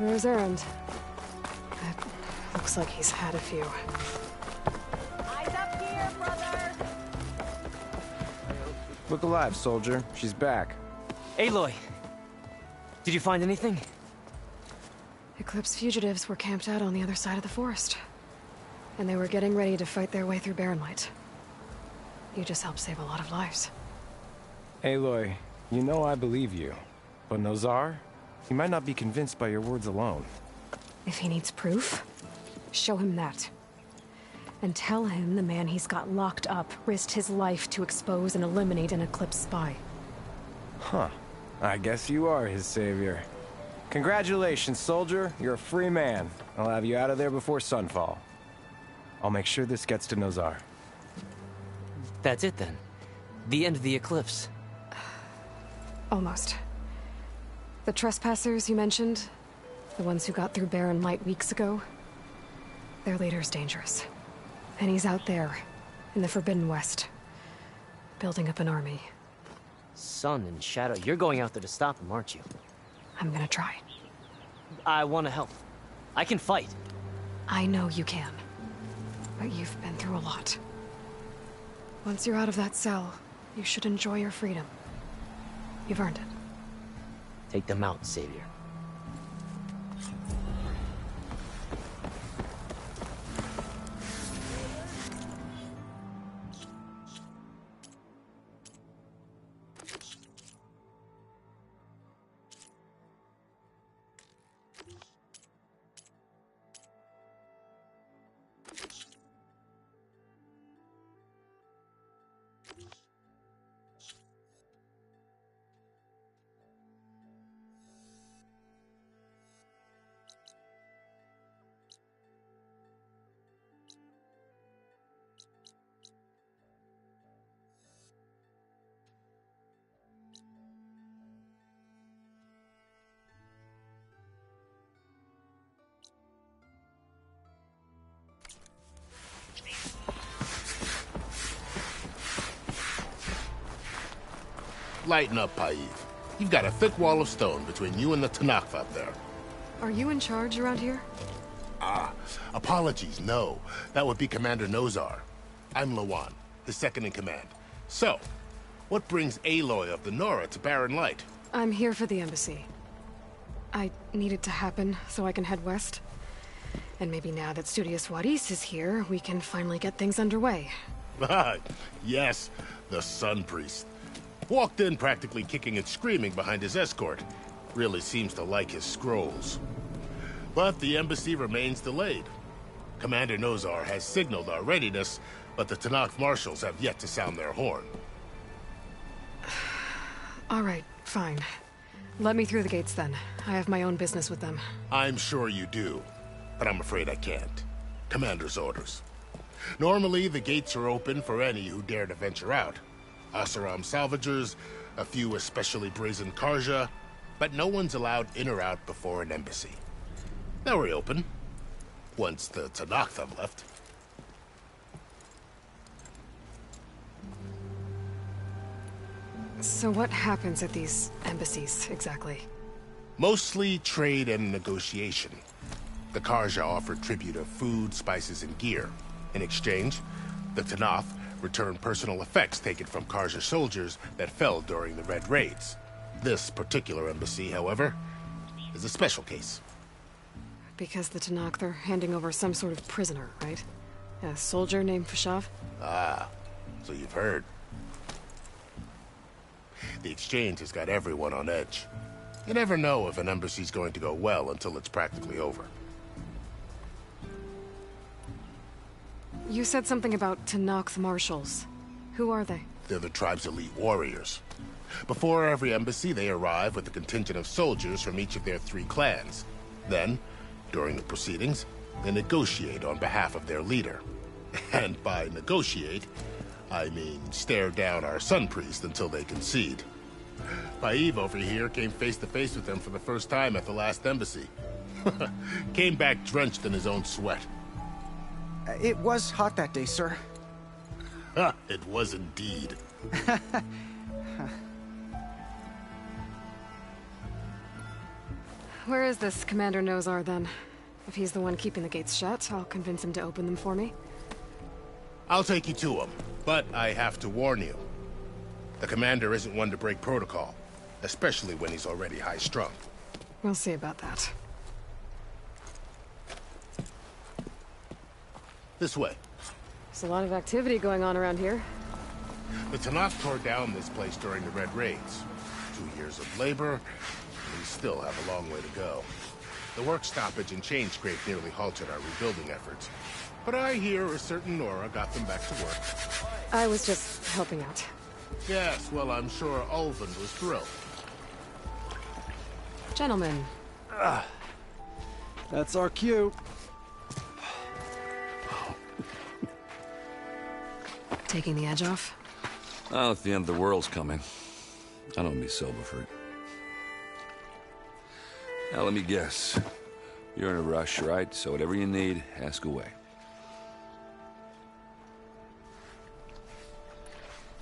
for his errand. It looks like he's had a few. Eyes up here, brother! Look alive, soldier. She's back. Aloy! Did you find anything? Eclipse fugitives were camped out on the other side of the forest. And they were getting ready to fight their way through Barren Light. You just helped save a lot of lives. Aloy, you know I believe you. But Nozar? He might not be convinced by your words alone. If he needs proof, show him that. And tell him the man he's got locked up risked his life to expose and eliminate an Eclipse spy. Huh. I guess you are his savior. Congratulations, soldier. You're a free man. I'll have you out of there before sunfall. I'll make sure this gets to Nozar. That's it then. The end of the Eclipse. Almost. The trespassers you mentioned, the ones who got through Barren Light weeks ago, their leader's dangerous. And he's out there, in the Forbidden West, building up an army. Sun and Shadow, you're going out there to stop him, aren't you? I'm gonna try. I want to help. I can fight. I know you can. But you've been through a lot. Once you're out of that cell, you should enjoy your freedom. You've earned it. Take them out, Savior. Lighten up, Paiv. You've got a thick wall of stone between you and the Tanakh up there. Are you in charge around here? Apologies, no. That would be Commander Nozar. I'm Lawan, his second in command. So, what brings Aloy of the Nora to Barren Light? I'm here for the embassy. I need it to happen so I can head west. And maybe now that Studious Wadis is here, we can finally get things underway. Yes, the Sun Priest. Walked in practically kicking and screaming behind his escort. Really seems to like his scrolls. But the embassy remains delayed. Commander Nozar has signaled our readiness, but the Tanakh marshals have yet to sound their horn. All right, fine. Let me through the gates then. I have my own business with them. I'm sure you do, but I'm afraid I can't. Commander's orders. Normally, the gates are open for any who dare to venture out. Asaram salvagers, a few especially brazen Karja, but no one's allowed in or out before an embassy. They'll reopen, once the Tanakh have left. So what happens at these embassies, exactly? Mostly trade and negotiation. The Karja offer tribute of food, spices, and gear. In exchange, the Tanakh return personal effects taken from Karja soldiers that fell during the Red Raids. This particular embassy, however, is a special case. Because the Tanakh, they're handing over some sort of prisoner, right? A soldier named Fashav? Ah, so you've heard. The exchange has got everyone on edge. You never know if an embassy's going to go well until it's practically over. You said something about Tanakh marshals. Who are they? They're the tribe's elite warriors. Before every embassy, they arrive with a contingent of soldiers from each of their 3 clans. Then, during the proceedings, they negotiate on behalf of their leader. And by negotiate, I mean stare down our Sun Priest until they concede. Paiv over here came face to face with them for the first time at the last embassy. Came back drenched in his own sweat. It was hot that day, sir. It was indeed. Where is this Commander Nozar, then? If he's the one keeping the gates shut, I'll convince him to open them for me. I'll take you to him, but I have to warn you. The commander isn't one to break protocol, especially when he's already high-strung. We'll see about that. This way. There's a lot of activity going on around here. The Tanakh tore down this place during the Red Raids. 2 years of labor, and we still have a long way to go. The work stoppage and chain scrape nearly halted our rebuilding efforts. But I hear a certain Nora got them back to work. I was just helping out. Yes, well, I'm sure Ulvin was thrilled. Gentlemen. That's our cue. Taking the edge off? Well, if the end of the world's coming, I don't be sober for it. Now, let me guess. You're in a rush, right? So whatever you need, ask away.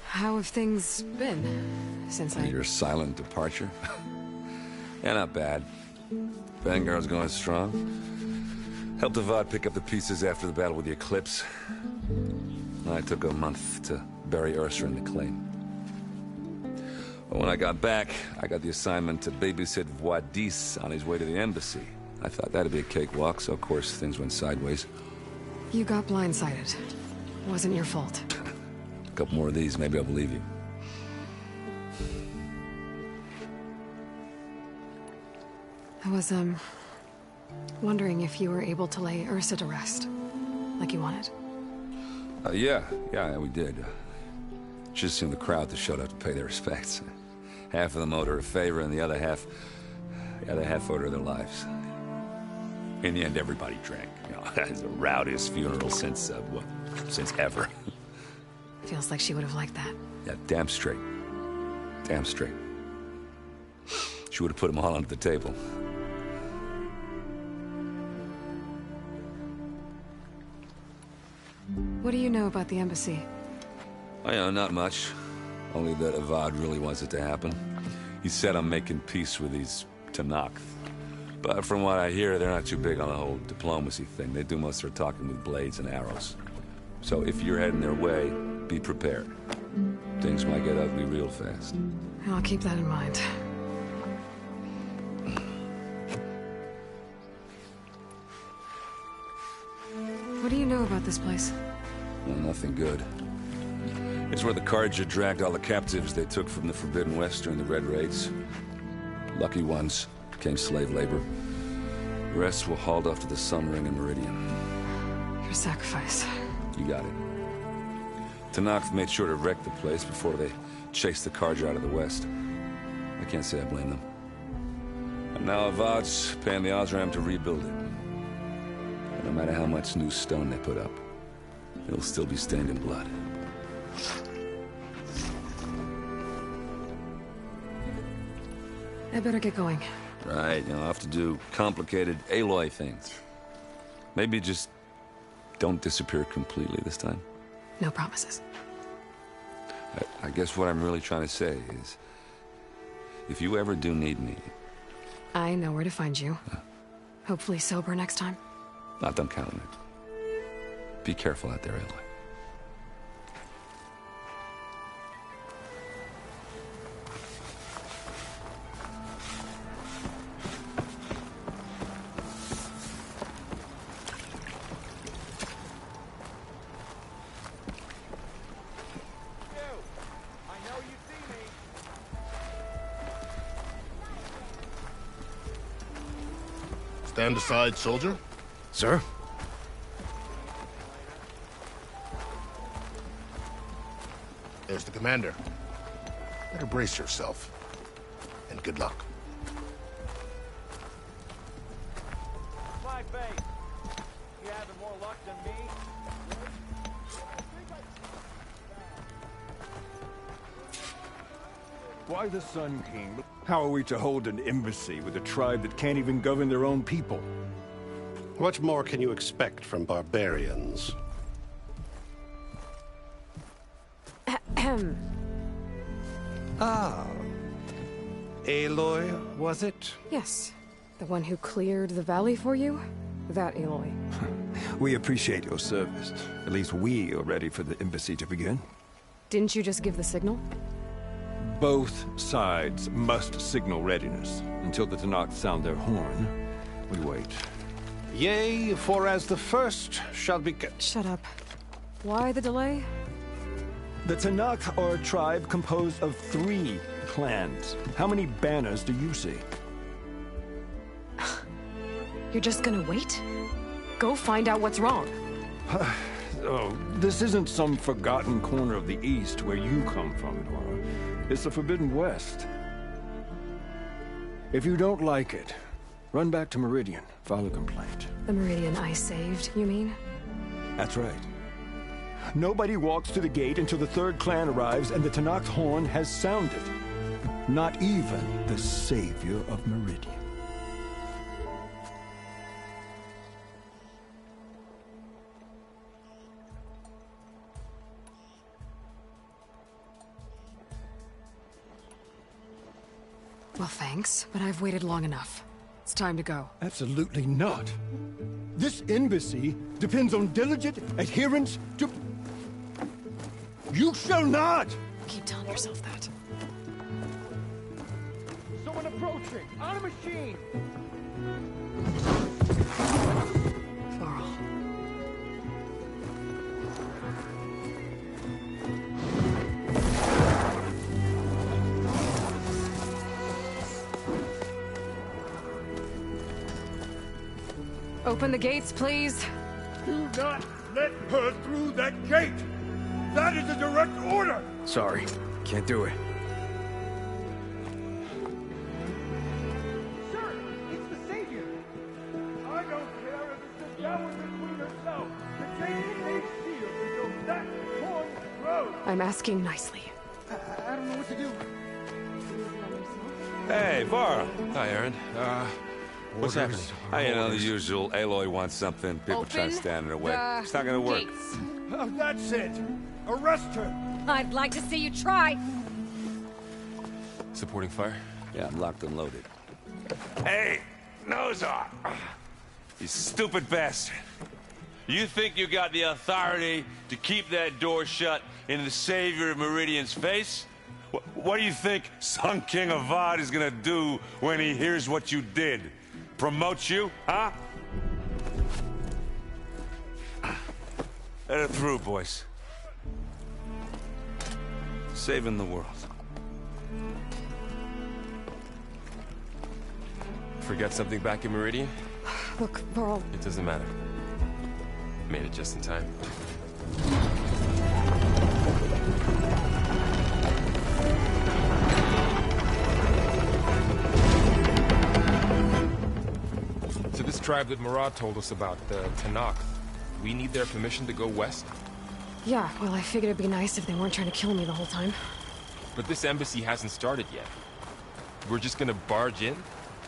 How have things been since Your silent departure? Yeah, not bad. Vanguard's going strong. Helped Avad pick up the pieces after the battle with the Eclipse. I took a month to bury Ursa in the claim. But when I got back, I got the assignment to babysit Wadis on his way to the embassy. I thought that'd be a cakewalk, so of course things went sideways. You got blindsided. Wasn't your fault. A couple more of these, maybe I'll believe you. I was, wondering if you were able to lay Ursa to rest, like you wanted. Yeah, we did. Just seemed the crowd that showed up to pay their respects. Half of them owed her a favor, and the other half owed her their lives. In the end, everybody drank. You know, it's the rowdiest funeral since ever. Feels like she would have liked that. Yeah, damn straight. Damn straight. She would have put them all under the table. What do you know about the embassy? Oh, yeah, not much. Only that Avad really wants it to happen. He said I'm making peace with these Tanakh. But from what I hear, they're not too big on the whole diplomacy thing. They do most of their talking with blades and arrows. So if you're heading their way, be prepared. Things might get ugly real fast. I'll keep that in mind. What do you know about this place? Well, nothing good. It's where the Carja dragged all the captives they took from the Forbidden West during the Red Raids. Lucky ones became slave labor. The rest were hauled off to the Sun Ring and Meridian. Your sacrifice. You got it. Tanakh made sure to wreck the place before they chased the Carja out of the West. I can't say I blame them. And now Avad's paying the Osram to rebuild it. And no matter how much new stone they put up, it'll still be stained in blood. I better get going. Right, I'll have to do complicated Aloy things. Maybe just don't disappear completely this time. No promises. I guess what I'm really trying to say is, if you ever do need me... I know where to find you. Hopefully sober next time. Don't count on it. Be careful out there, Aloy. Stand aside, soldier. Sir? There's the commander. Better brace yourself. And good luck. My face. You having more luck than me? Why the Sun King? How are we to hold an embassy with a tribe that can't even govern their own people? What more can you expect from barbarians? Ah. Aloy, was it? Yes. The one who cleared the valley for you? That Aloy. We appreciate your service. At least we are ready for the embassy to begin. Didn't you just give the signal? Both sides must signal readiness. Until the Tanakh sound their horn, we wait. Yea, for as the first shall be... Shut up. Why the delay? The Tanakh are a tribe composed of 3 clans. How many banners do you see? You're just gonna wait? Go find out what's wrong. Oh, this isn't some forgotten corner of the East where you come from, Nora. It's the Forbidden West. If you don't like it, run back to Meridian, file a complaint. The Meridian I saved, you mean? That's right. Nobody walks to the gate until the 3rd clan arrives and the Tanakh's horn has sounded. Not even the savior of Meridian. Well, thanks, but I've waited long enough. It's time to go. Absolutely not. This embassy depends on diligent adherence to... You shall not! Keep telling yourself that. Someone approaching! On a machine! Varl. Open the gates, please. Do not let her through that gate! That is a direct order! Sorry, can't do it. Sir, it's the Savior! I don't care if it's the Dowager Queen herself! The gate is sealed until that horn grows! I'm asking nicely. I don't know what to do. Hey, Varl. Hi, Aaron. What's happening? You know, the usual. Aloy wants something. People try to stand in her way. It's not gonna work. That's it! Arrest her! I'd like to see you try. Supporting fire? Yeah, I'm locked and loaded. Hey, nose off! You stupid bastard. You think you got the authority to keep that door shut in the savior of Meridian's face? What do you think Sun King Avad is gonna do when he hears what you did? Promote you, huh? Let her through, boys. Saving the world. Forget something back in Meridian? Look, Varl. It doesn't matter. Made it just in time. So this tribe that Murad told us about, the Tanakh, we need their permission to go west? Yeah, well, I figured it'd be nice if they weren't trying to kill me the whole time. But this embassy hasn't started yet. We're just gonna barge in?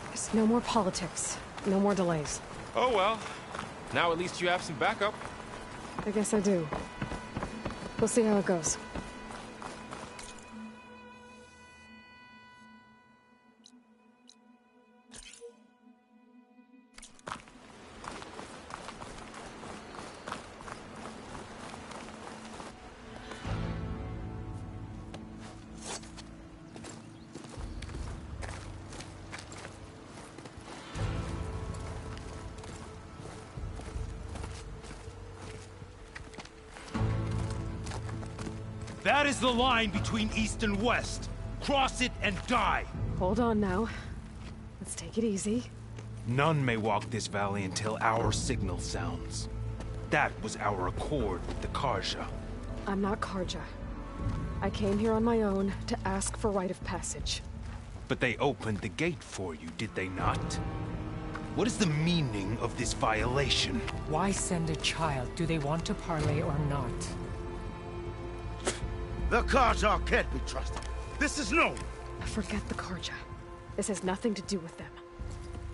There's no more politics. No more delays. Oh well. Now at least you have some backup. I guess I do. We'll see how it goes. That is the line between East and West. Cross it and die. Hold on now. Let's take it easy. None may walk this valley until our signal sounds. That was our accord with the Karja. I'm not Karja. I came here on my own to ask for rite of passage. But they opened the gate for you, did they not? What is the meaning of this violation? Why send a child? Do they want to parley or not? The Karja can't be trusted. This is known. Forget the Karja. This has nothing to do with them.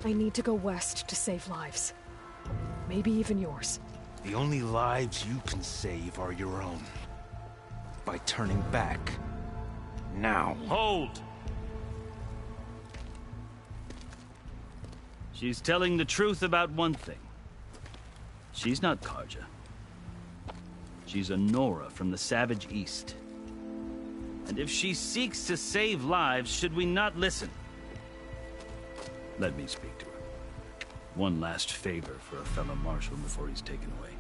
I need to go west to save lives. Maybe even yours. The only lives you can save are your own. By turning back. Now. Hold! She's telling the truth about one thing. She's not Karja. She's a Nora from the Savage East. And if she seeks to save lives, should we not listen? Let me speak to her. One last favor for a fellow marshal before he's taken away.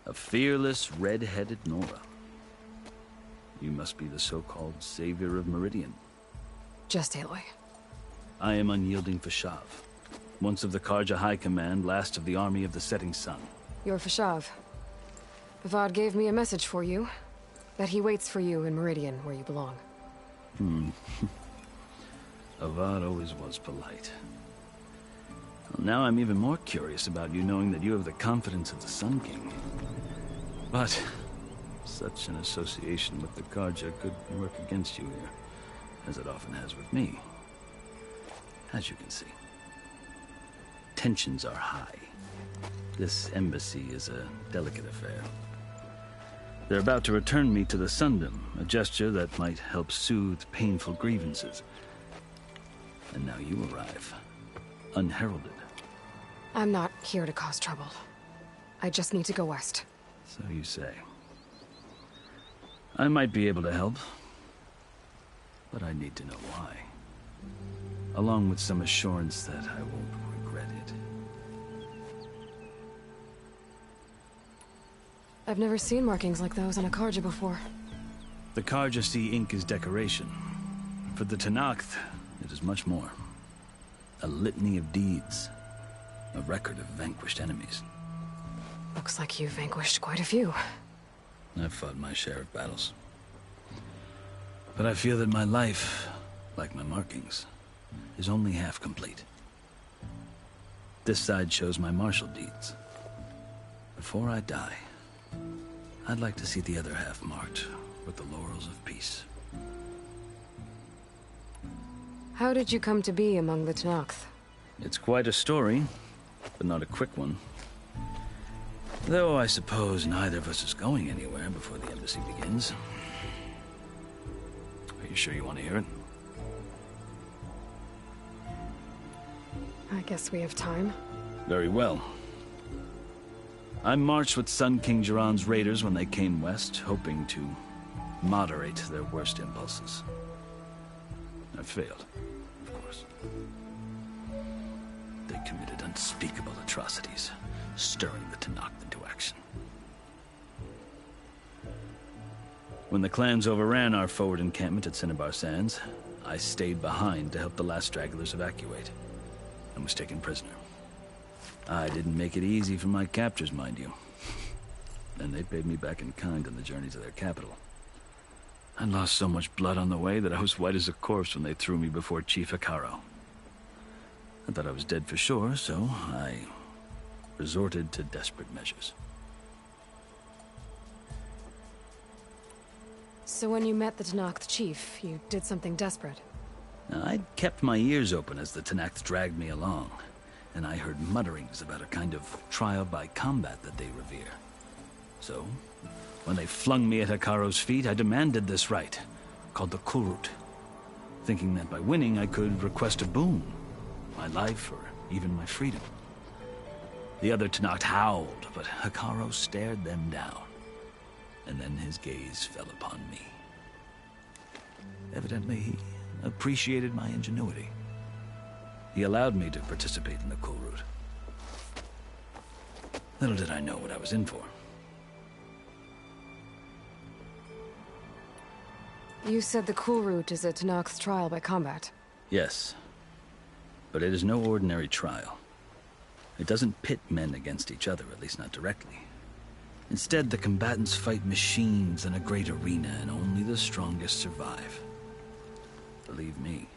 A fearless, red-headed Nora. You must be the so-called savior of Meridian. Just Aloy. I am unyielding Fashav. Once of the Karja High Command, last of the army of the Setting Sun. You're Fashav. Bavad gave me a message for you. That he waits for you in Meridian, where you belong. Avad always was polite. Well, now I'm even more curious about you knowing that you have the confidence of the Sun King. But such an association with the Karja could work against you here, as it often has with me. As you can see. Tensions are high. This embassy is a delicate affair. They're about to return me to the Sundom, a gesture that might help soothe painful grievances. And now you arrive, unheralded. I'm not here to cause trouble. I just need to go west. So you say. I might be able to help, but I need to know why. Along with some assurance that I won't regret it. I've never seen markings like those on a Karja before. The Karja see ink as decoration. For the Tenakth, it is much more. A litany of deeds. A record of vanquished enemies. Looks like you've vanquished quite a few. I've fought my share of battles. But I feel that my life, like my markings, is only half complete. This side shows my martial deeds. Before I die, I'd like to see the other half marked with the laurels of peace. How did you come to be among the Tenakth? It's quite a story, but not a quick one. Though I suppose neither of us is going anywhere before the embassy begins. Are you sure you want to hear it? I guess we have time. Very well. I marched with Sun King Jiran's raiders when they came west, hoping to moderate their worst impulses. I failed, of course. They committed unspeakable atrocities, stirring the Tenakth into action. When the clans overran our forward encampment at Cinnabar Sands, I stayed behind to help the last stragglers evacuate, and was taken prisoner. I didn't make it easy for my captors, mind you. And they paid me back in kind on the journey to their capital. I lost so much blood on the way that I was white as a corpse when they threw me before Chief Hikaro. I thought I was dead for sure, so I resorted to desperate measures. So when you met the Tenakth chief, you did something desperate? I'd kept my ears open as the Tenakth dragged me along, and I heard mutterings about a kind of trial by combat that they revere. So, when they flung me at Hikaro's feet, I demanded this right, called the Kulrut, thinking that by winning I could request a boon, my life or even my freedom. The other Tenakth howled, but Hikaro stared them down, and then his gaze fell upon me. Evidently, he appreciated my ingenuity. He allowed me to participate in the Kulrut. Little did I know what I was in for. You said the Kulrut is a Tenakth's trial by combat. Yes, but it is no ordinary trial. It doesn't pit men against each other, at least not directly. Instead, the combatants fight machines in a great arena, and only the strongest survive. Believe me,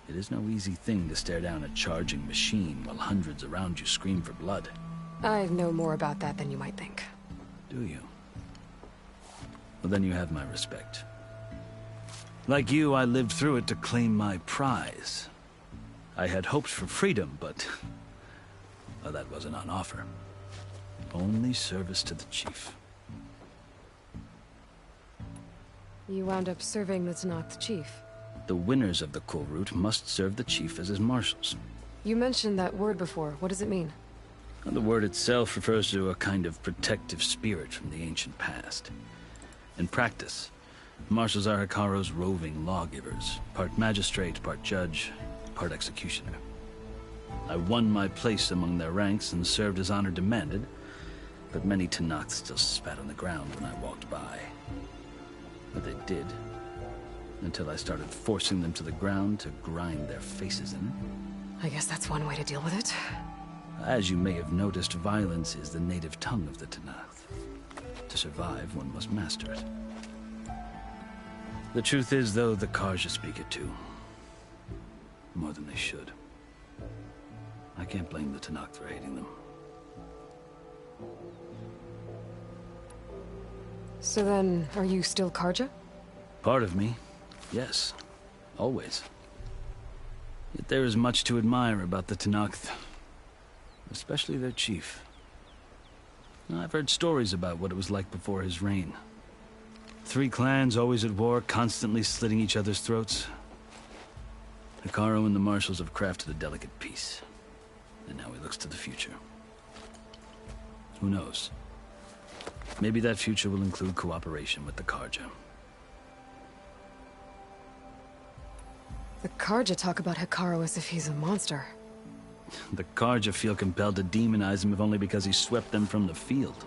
it is no easy thing to stare down a charging machine while hundreds around you scream for blood. I know more about that than you might think. Do you? Well, then you have my respect. Like you, I lived through it to claim my prize. I had hoped for freedom, but Well, that wasn't on offer. Only service to the chief. You wound up serving the Tenakth chief. The winners of the Cool Route must serve the chief as his marshals. You mentioned that word before. What does it mean? The word itself refers to a kind of protective spirit from the ancient past. In practice, marshals are Hekarro's roving lawgivers, part magistrate, part judge, part executioner. I won my place among their ranks and served as honor demanded, but many Tenakth still spat on the ground when I walked by. But they did, until I started forcing them to the ground to grind their faces in. I guess that's one way to deal with it. As you may have noticed, violence is the native tongue of the Tenakth. To survive, one must master it. The truth is, though, the Karja speak it too. More than they should. I can't blame the Tenakth for hating them. So then, are you still Karja? Part of me, yes. Always. Yet there is much to admire about the Tenakth. Especially their chief. I've heard stories about what it was like before his reign. 3 clans always at war, constantly slitting each other's throats. Hekarro and the marshals have crafted a delicate peace. And now he looks to the future. Who knows? Maybe that future will include cooperation with the Karja. The Karja talk about Hekarro as if he's a monster. The Karja feel compelled to demonize him if only because he swept them from the field.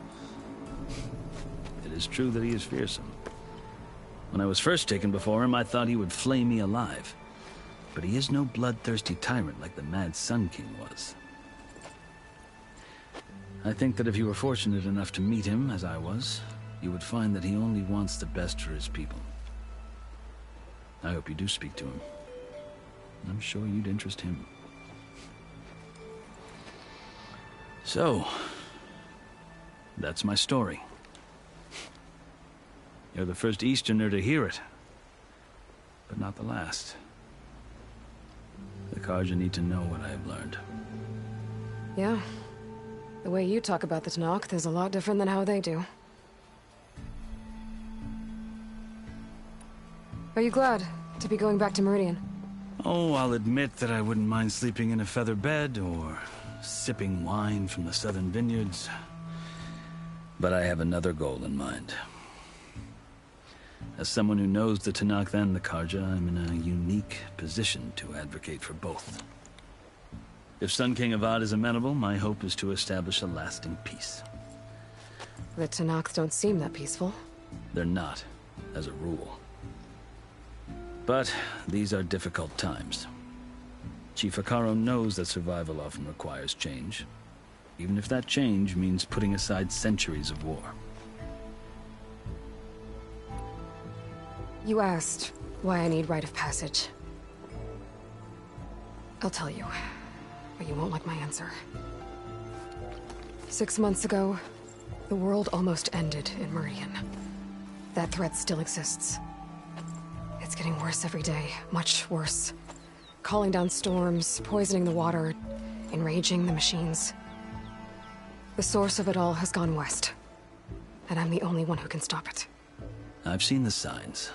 It is true that he is fearsome. When I was first taken before him, I thought he would flay me alive. But he is no bloodthirsty tyrant like the Mad Sun King was. I think that if you were fortunate enough to meet him, as I was, you would find that he only wants the best for his people. I hope you do speak to him. I'm sure you'd interest him. So, that's my story. You're the first Easterner to hear it, but not the last. The Karja need to know what I have learned. Yeah. The way you talk about the Tenakth is a lot different than how they do. Are you glad to be going back to Meridian? Oh, I'll admit that I wouldn't mind sleeping in a feather bed or sipping wine from the southern vineyards. But I have another goal in mind. As someone who knows the Tenakth and the Karja, I'm in a unique position to advocate for both. If Sun King Avad is amenable, my hope is to establish a lasting peace. The Tenakth don't seem that peaceful. They're not, as a rule. But these are difficult times. Chief Hekarro knows that survival often requires change, even if that change means putting aside centuries of war. You asked why I need rite of passage. I'll tell you, but you won't like my answer. 6 months ago, the world almost ended in Meridian. That threat still exists. It's getting worse every day, much worse. Calling down storms, poisoning the water, enraging the machines. The source of it all has gone west, and I'm the only one who can stop it. I've seen the signs.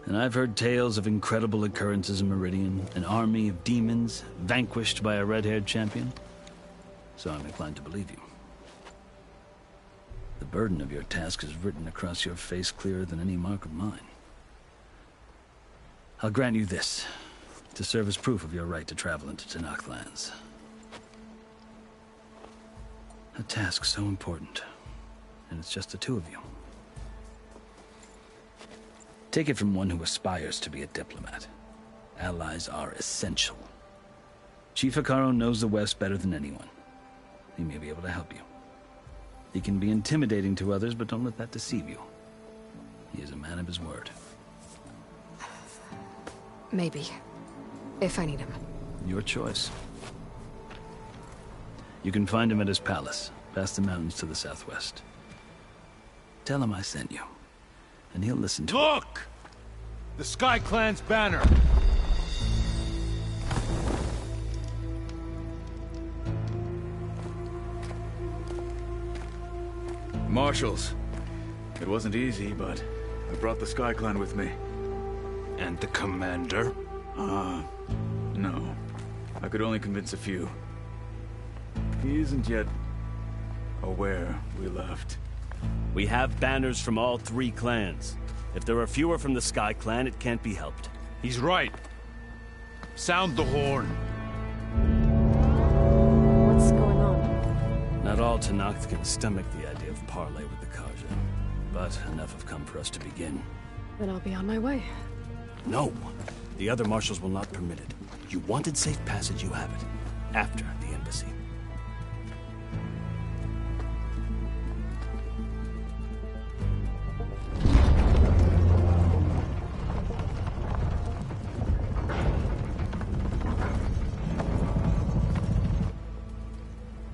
And I've heard tales of incredible occurrences in Meridian, an army of demons vanquished by a red-haired champion. So I'm inclined to believe you. The burden of your task is written across your face clearer than any mark of mine. I'll grant you this, to serve as proof of your right to travel into Tenakth lands. A task so important, and it's just the 2 of you. Take it from one who aspires to be a diplomat. Allies are essential. Chief Hekarro knows the West better than anyone. He may be able to help you. He can be intimidating to others, but don't let that deceive you. He is a man of his word. Maybe. If I need him. Your choice. You can find him at his palace, past the mountains to the southwest. Tell him I sent you, and he'll listen to Look! The Sky Clan's banner! Marshals. It wasn't easy, but I brought the Sky Clan with me. And the commander? No. I could only convince a few. He isn't yet aware we left. We have banners from all 3 clans. If there are fewer from the Sky Clan, it can't be helped. He's right. Sound the horn. What's going on? Not all Tenakth can stomach the idea of parley with the Karja, but enough have come for us to begin. Then I'll be on my way. No! The other marshals will not permit it. You wanted safe passage, you have it. After the embassy.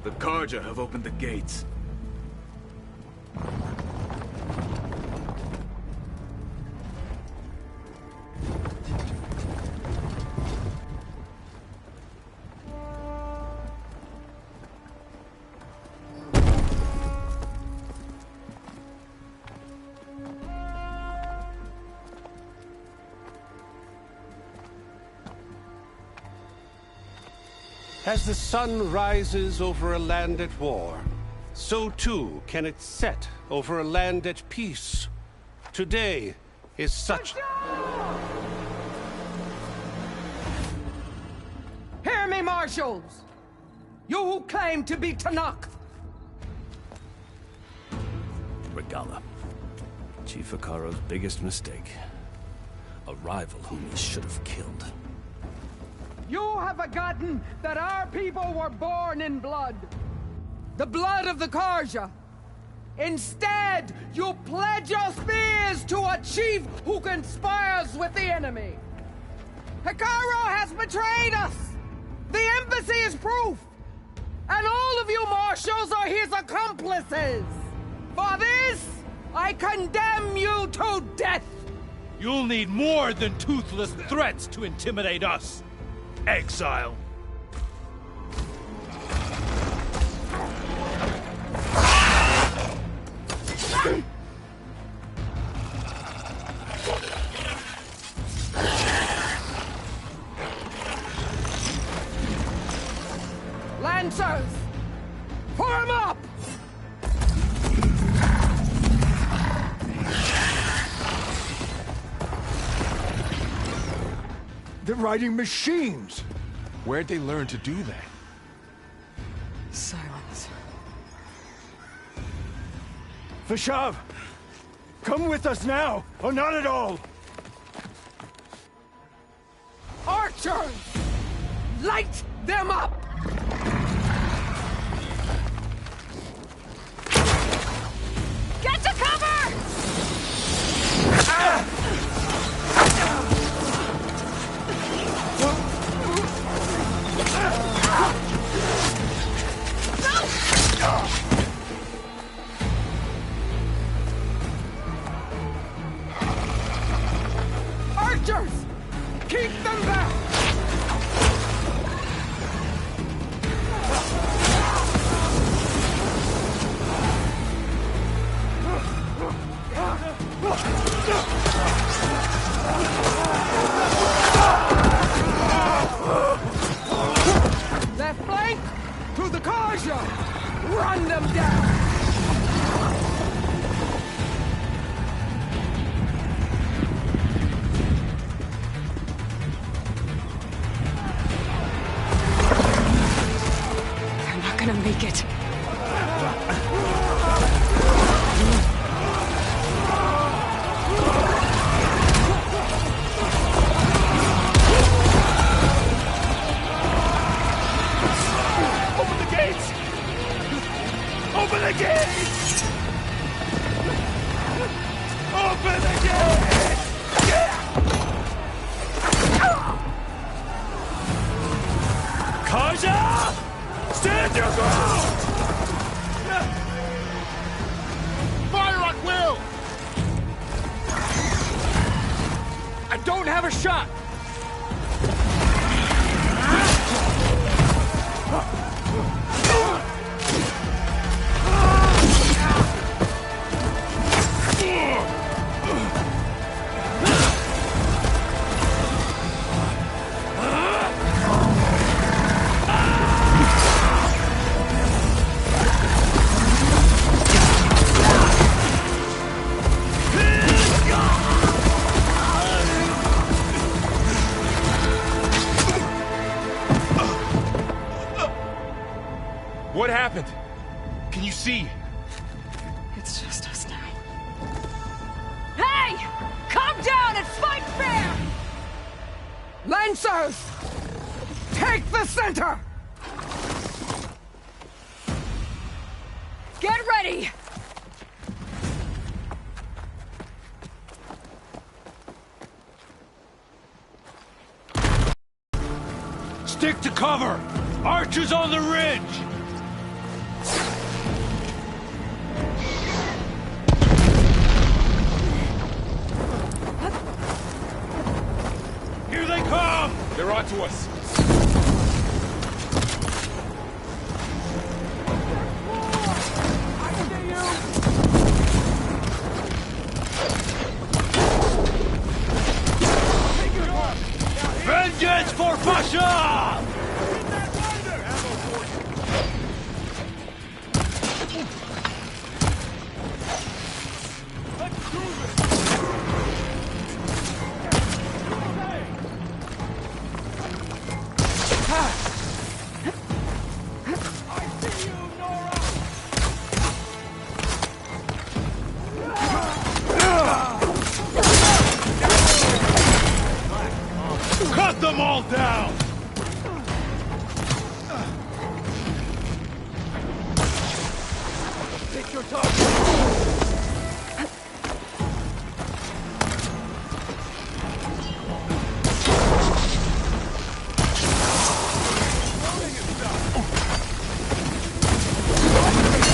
The Karja have opened the gates. As the sun rises over a land at war, so too can it set over a land at peace. Today is such... Hear me, marshals! You who claim to be Tenakth! Regala. Chief Hikaro's biggest mistake. A rival whom he should have killed. You have forgotten that our people were born in blood. The blood of the Karja. Instead, you pledge your spears to a chief who conspires with the enemy. Hikaro has betrayed us! The embassy is proof! And all of you marshals are his accomplices! For this, I condemn you to death! You'll need more than toothless threats to intimidate us. Exile. Lancers! Form up! They're riding machines! Where'd they learn to do that? Silence. Vashav! Come with us now, or not at all! Archers! Light them up! Get to cover! Archers! Keep them back! Left flank! To the Karja! Run them down! They're not gonna make it. Open the gates! Open the gates! Open the gates! Karja! Stand your ground! Fire at will! I don't have a shot! What happened? Can you see? It's just us now. Hey! Calm down and fight fair! Lancers! Take the center! Get ready! Stick to cover! Archers on the ridge! Here they come! They're onto us. Vengeance for Pasha! Cut them all down! Take your time!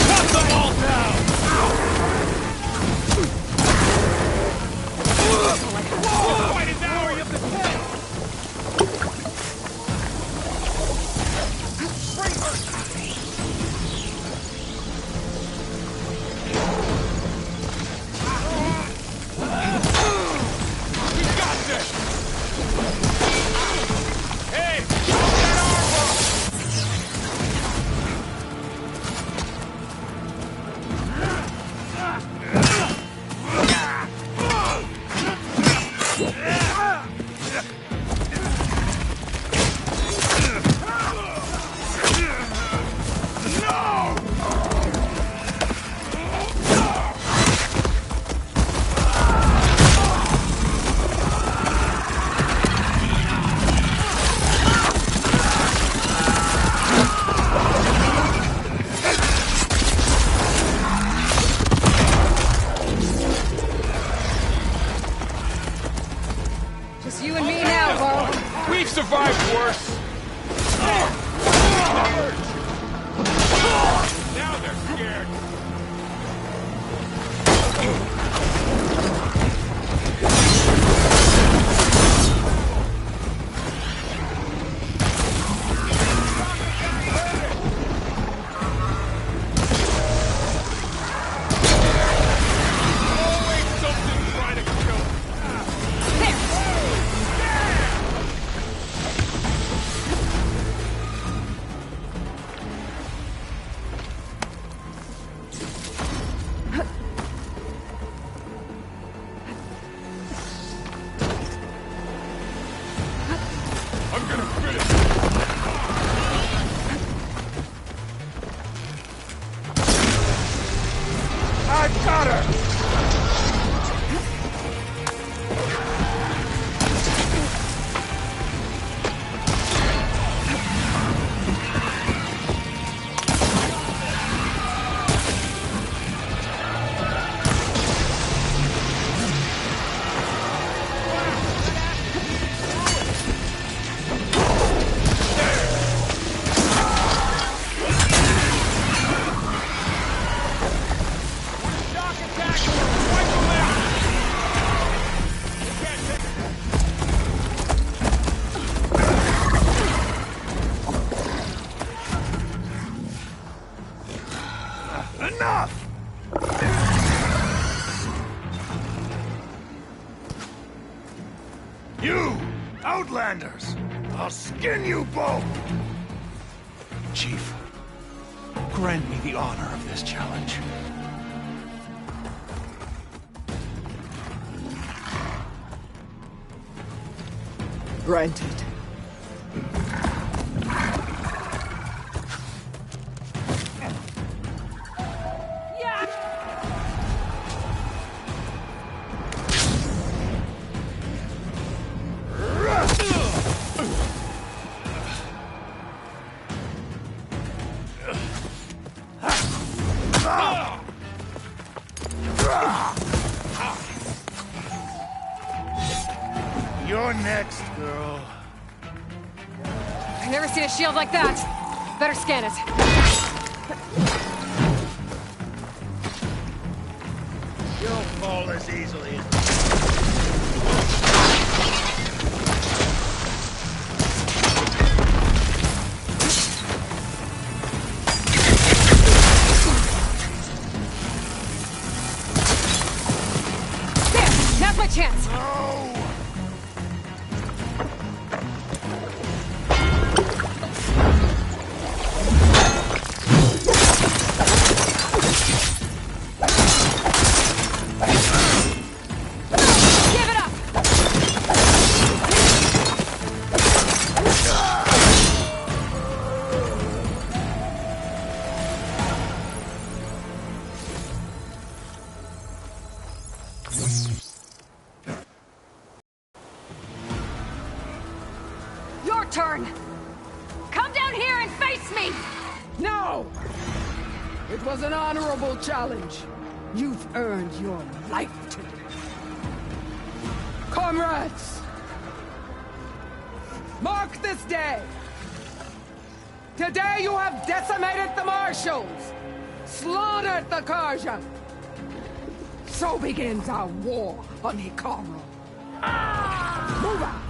Cut them all down! Fight is hour of the tail! Just you and me now, Bo. We've survived worse. Now they're scared. Always something trying to kill. I'm gonna finish. I've got her! Enough! You, Outlanders! I'll skin you both! Chief, grant me the honor of this challenge. Granted. Never seen a shield like that. Better scan it. You don't fall as easily as... There! Now's my chance! Your turn! Come down here and face me! No! It was an honorable challenge. You've earned your life today. Comrades! Mark this day! Today you have decimated the Marshals! Slaughtered the Karja! So begins our war on Hikaru. Move out!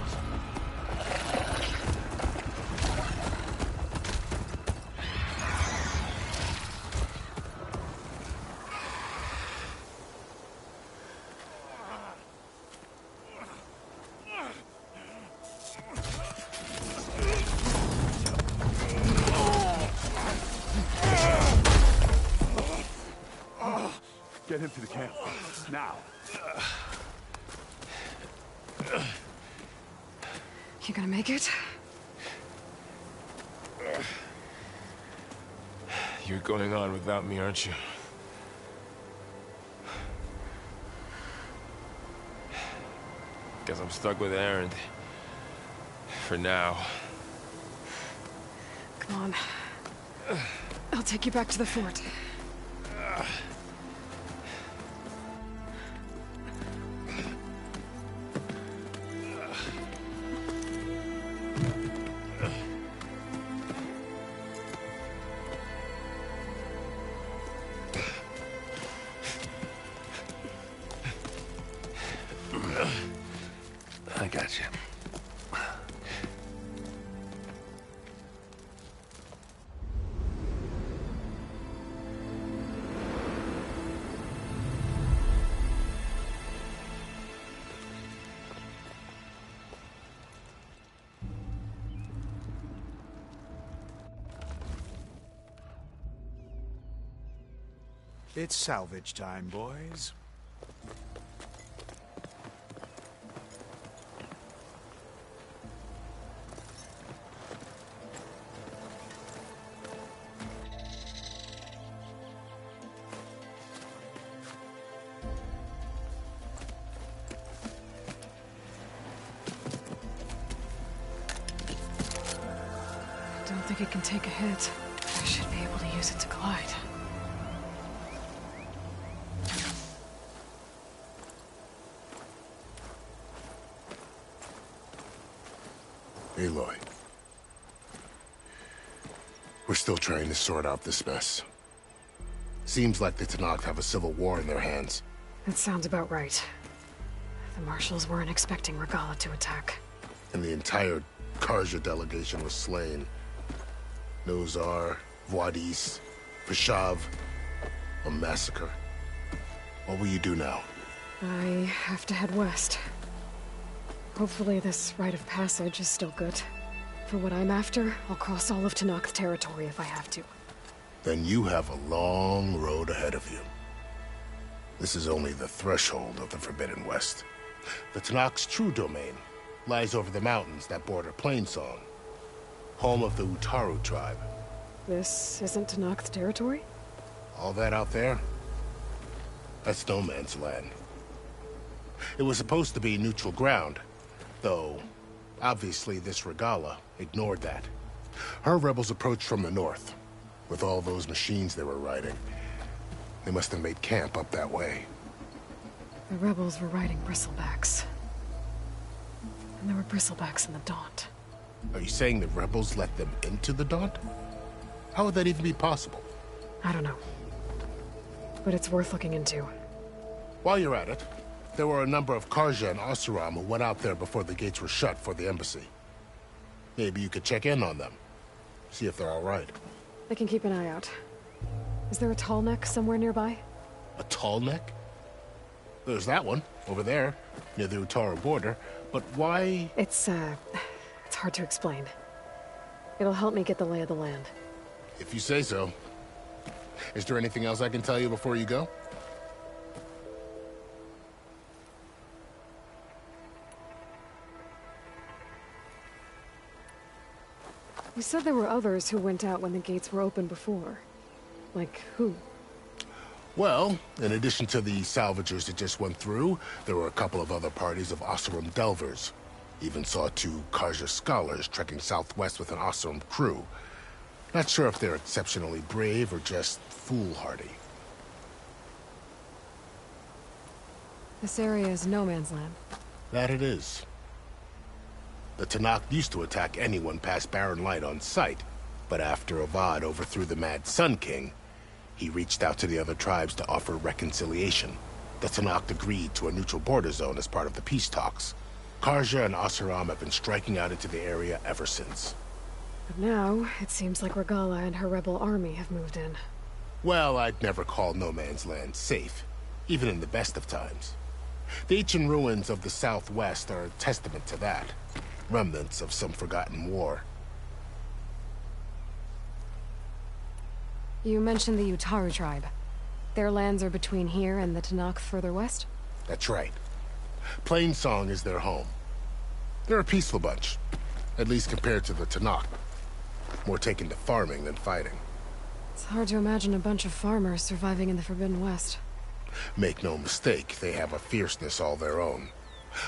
Get him to the camp. Now. You gonna make it? You're going on without me, aren't you? Guess I'm stuck with Erend. For now. Come on. I'll take you back to the fort. I got you. It's salvage time, boys. I don't think it can take a hit. I should be able to use it to glide. Aloy. We're still trying to sort out this mess. Seems like the Tenakth have a civil war in their hands. That sounds about right. The Marshals weren't expecting Regala to attack. And the entire Karja delegation was slain. Nozar, Voidis, Vishav, a massacre. What will you do now? I have to head west. Hopefully this rite of passage is still good. For what I'm after, I'll cross all of Tenakth territory if I have to. Then you have a long road ahead of you. This is only the threshold of the Forbidden West. The Tenakth's true domain lies over the mountains that border Plainsong, home of the Utaru tribe. This isn't Tenakth territory? All that out there? That's no man's land. It was supposed to be neutral ground, though obviously this Regala ignored that. Her rebels approached from the north, with all those machines they were riding. They must have made camp up that way. The rebels were riding bristlebacks. And there were bristlebacks in the Daunt. Are you saying the rebels let them into the Daunt? How would that even be possible? I don't know. But it's worth looking into. While you're at it, there were a number of Karja and Oseram who went out there before the gates were shut for the embassy. Maybe you could check in on them. See if they're all right. I can keep an eye out. Is there a tall neck somewhere nearby? A tall neck? There's that one, over there, near the Utaru border. But why... It's hard to explain. It'll help me get the lay of the land. If you say so. Is there anything else I can tell you before you go? You said there were others who went out when the gates were open before. Like who? Well, in addition to the salvagers that just went through, there were a couple of other parties of Oseram delvers. Even saw 2 Karja scholars trekking southwest with an Oseram crew. Not sure if they're exceptionally brave or just foolhardy. This area is no man's land. That it is. The Tenakth used to attack anyone past Barren Light on sight, but after Avad overthrew the Mad Sun King, he reached out to the other tribes to offer reconciliation. The Tenakth agreed to a neutral border zone as part of the peace talks. Karja and Oseram have been striking out into the area ever since. But now, it seems like Regala and her rebel army have moved in. Well, I'd never call no man's land safe, even in the best of times. The ancient ruins of the Southwest are a testament to that. Remnants of some forgotten war. You mentioned the Utaru tribe. Their lands are between here and the Tenakth further west? That's right. Plainsong is their home. They're a peaceful bunch, at least compared to the Tenakth. More taken to farming than fighting. It's hard to imagine a bunch of farmers surviving in the Forbidden West. Make no mistake, they have a fierceness all their own.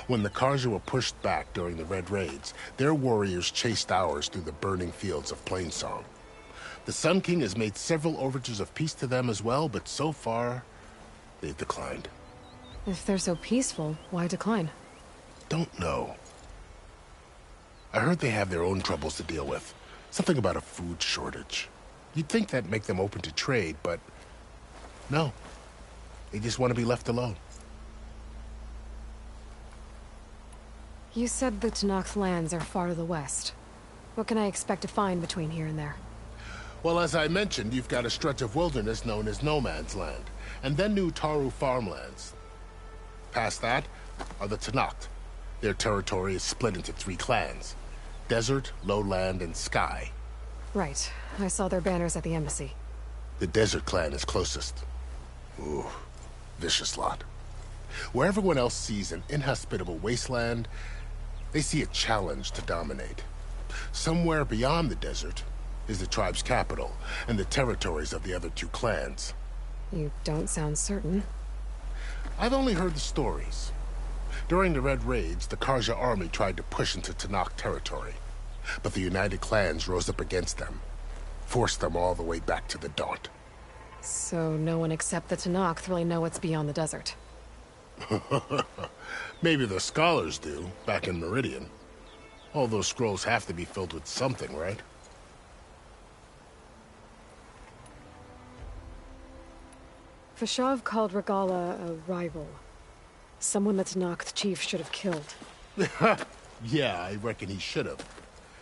When the Karja were pushed back during the Red Raids, their warriors chased ours through the burning fields of Plainsong. The Sun King has made several overtures of peace to them as well, but so far, they've declined. If they're so peaceful, why decline? Don't know. I heard they have their own troubles to deal with. Something about a food shortage. You'd think that'd make them open to trade, but no. They just want to be left alone. You said the Tenakth lands are far to the west. What can I expect to find between here and there? Well, as I mentioned, you've got a stretch of wilderness known as No Man's Land, and then new Utaru farmlands. Past that are the Tenakth. Their territory is split into 3 clans: Desert, Lowland, and Sky. Right. I saw their banners at the embassy. The Desert clan is closest. Ooh, vicious lot. Where everyone else sees an inhospitable wasteland, they see a challenge to dominate. Somewhere beyond the desert is the tribe's capital and the territories of the other 2 clans. You don't sound certain. I've only heard the stories. During the Red Raids, the Karja army tried to push into Tenakth territory, but the United Clans rose up against them, forced them all the way back to the Daunt. So no one except the Tenakth really know what's beyond the desert. Maybe the scholars do, back in Meridian. All those scrolls have to be filled with something, right? Fashav called Regala a rival. Someone the Tenakth chief should have killed. Yeah, I reckon he should have.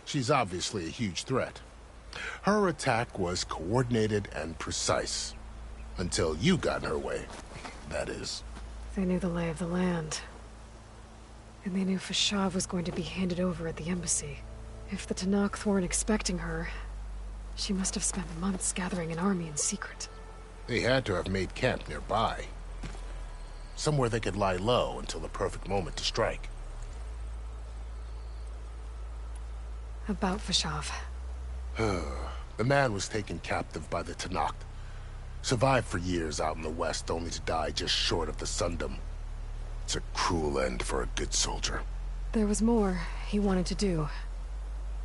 She's obviously a huge threat. Her attack was coordinated and precise. Until you got in her way, that is. They knew the lay of the land. And they knew Fashav was going to be handed over at the embassy. If the Tenakth weren't expecting her, she must have spent months gathering an army in secret. They had to have made camp nearby. Somewhere they could lie low until the perfect moment to strike. About Fashav. The man was taken captive by the Tenakth. Survived for years out in the west, only to die just short of the Sundom. It's a cruel end for a good soldier. There was more he wanted to do.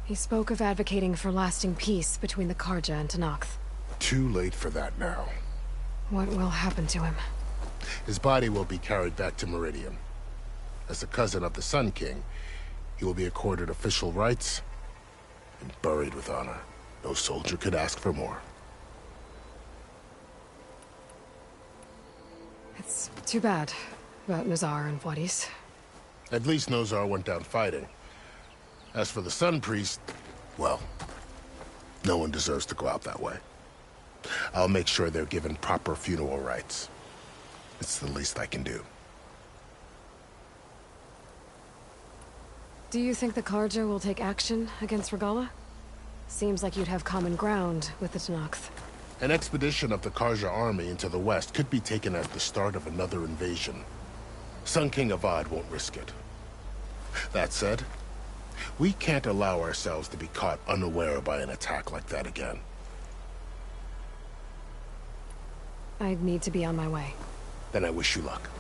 He spoke of advocating for lasting peace between the Karja and Tenakth. Too late for that now. What will happen to him? His body will be carried back to Meridian. As a cousin of the Sun King, he will be accorded official rights and buried with honor. No soldier could ask for more. It's too bad about Nazar and Wadis. At least Nozar went down fighting. As for the Sun Priest, well, no one deserves to go out that way. I'll make sure they're given proper funeral rites. It's the least I can do. Do you think the Karja will take action against Regala? Seems like you'd have common ground with the Tenakth. An expedition of the Karja army into the west could be taken as the start of another invasion. Sun King Avad won't risk it. That said, we can't allow ourselves to be caught unaware by an attack like that again. I'd need to be on my way. Then I wish you luck.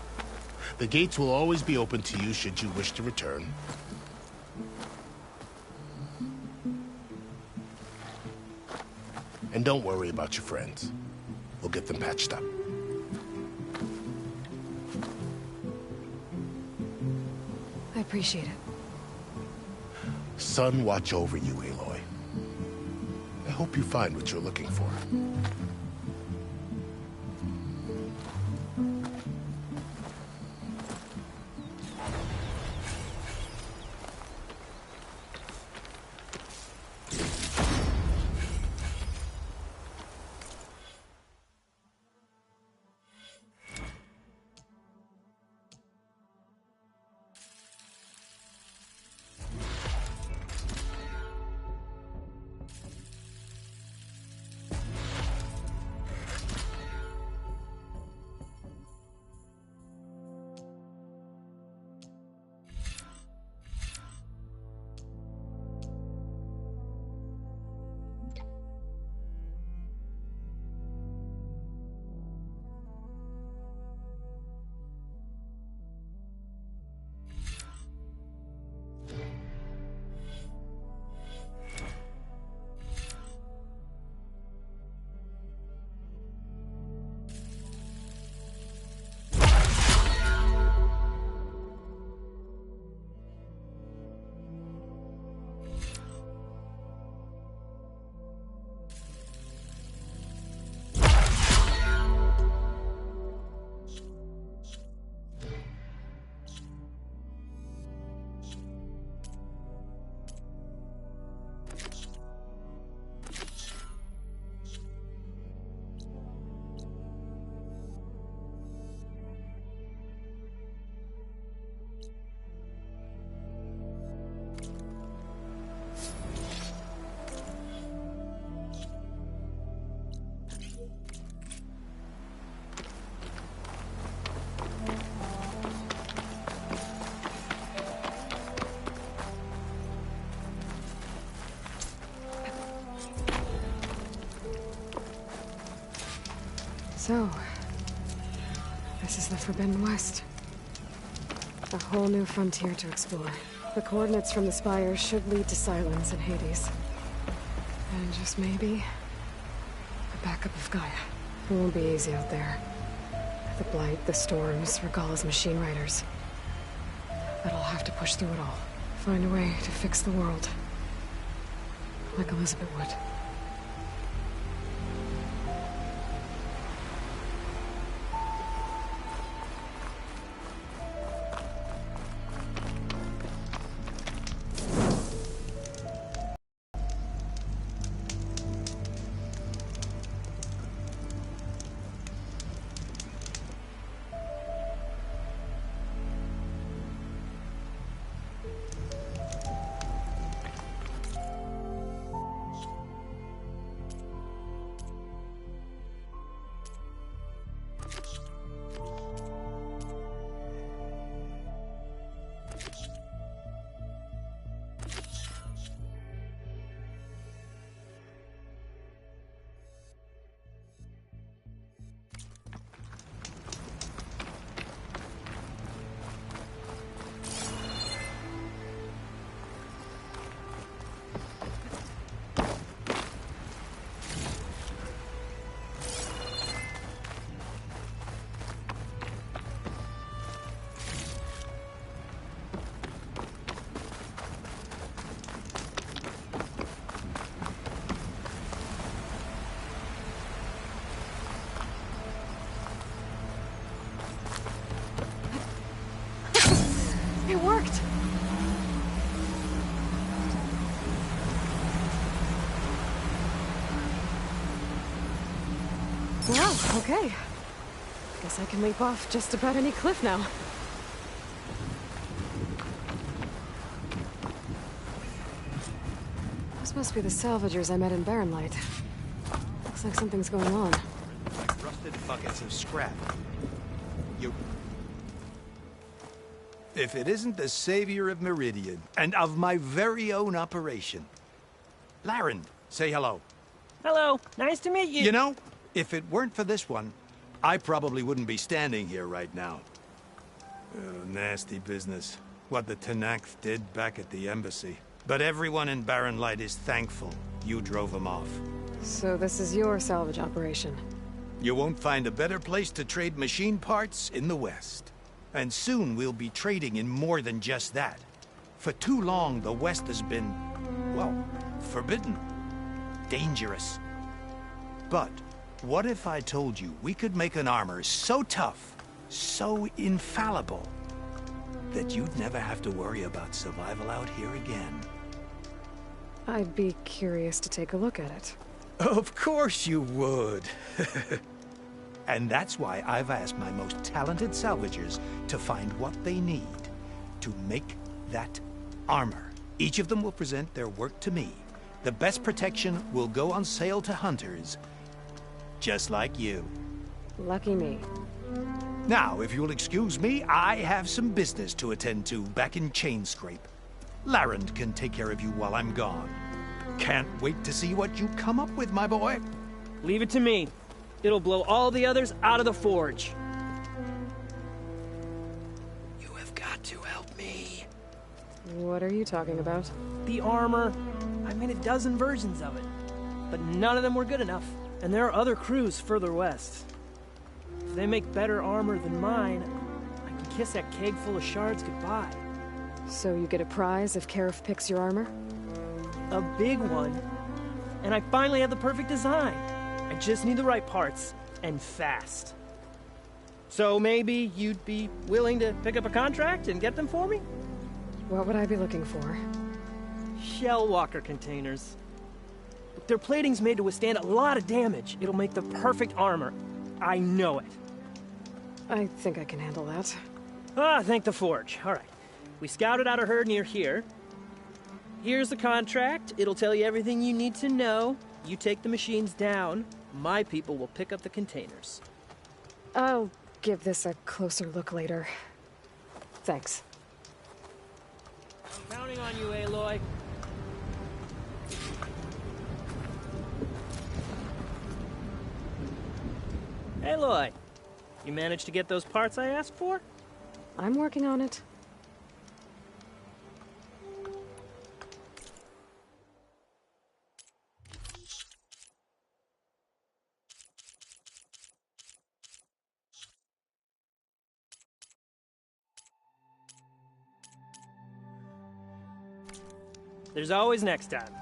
The gates will always be open to you should you wish to return. And don't worry about your friends. We'll get them patched up. I appreciate it. Sun watch over you, Aloy. I hope you find what you're looking for. So, this is the Forbidden West. A whole new frontier to explore. The coordinates from the spires should lead to Silence and Hades. And just maybe, a backup of Gaia. It won't be easy out there. The Blight, the Storms, Regala's machine riders. But I'll have to push through it all. Find a way to fix the world. Like Elizabeth would. Well, okay. Guess I can leap off just about any cliff now. This must be the salvagers I met in Barren Light. Looks like something's going on. Like rusted buckets of scrap. If it isn't the savior of Meridian, and of my very own operation. Laren, say hello. Hello, nice to meet you. You know, if it weren't for this one, I probably wouldn't be standing here right now. Nasty business. What the Tenakth did back at the embassy. But everyone in Barren Light is thankful you drove them off. So this is your salvage operation? You won't find a better place to trade machine parts in the West. And soon we'll be trading in more than just that. For too long, the West has been, well, forbidden. Dangerous. But what if I told you we could make an armor so tough, so infallible, that you'd never have to worry about survival out here again? I'd be curious to take a look at it. Of course you would. And that's why I've asked my most talented salvagers to find what they need to make that armor. Each of them will present their work to me. The best protection will go on sale to hunters, just like you. Lucky me. Now, if you'll excuse me, I have some business to attend to back in Chainscrape. Laren can take care of you while I'm gone. Can't wait to see what you come up with, my boy. Leave it to me. It'll blow all the others out of the forge. You have got to help me. What are you talking about? The armor. I made a dozen versions of it. But none of them were good enough. And there are other crews further west. If they make better armor than mine, I can kiss that keg full of shards goodbye. So you get a prize if Karif picks your armor? A big one. And I finally have the perfect design. I just need the right parts, and fast. So maybe you'd be willing to pick up a contract and get them for me? What would I be looking for? Shell walker containers. Their plating's made to withstand a lot of damage. It'll make the perfect armor. I know it. I think I can handle that. Ah, thank the forge. All right. We scouted out a herd near here. Here's the contract. It'll tell you everything you need to know. You take the machines down, my people will pick up the containers. I'll give this a closer look later. Thanks. I'm counting on you, Aloy. Aloy, you managed to get those parts I asked for? I'm working on it. There's always next time.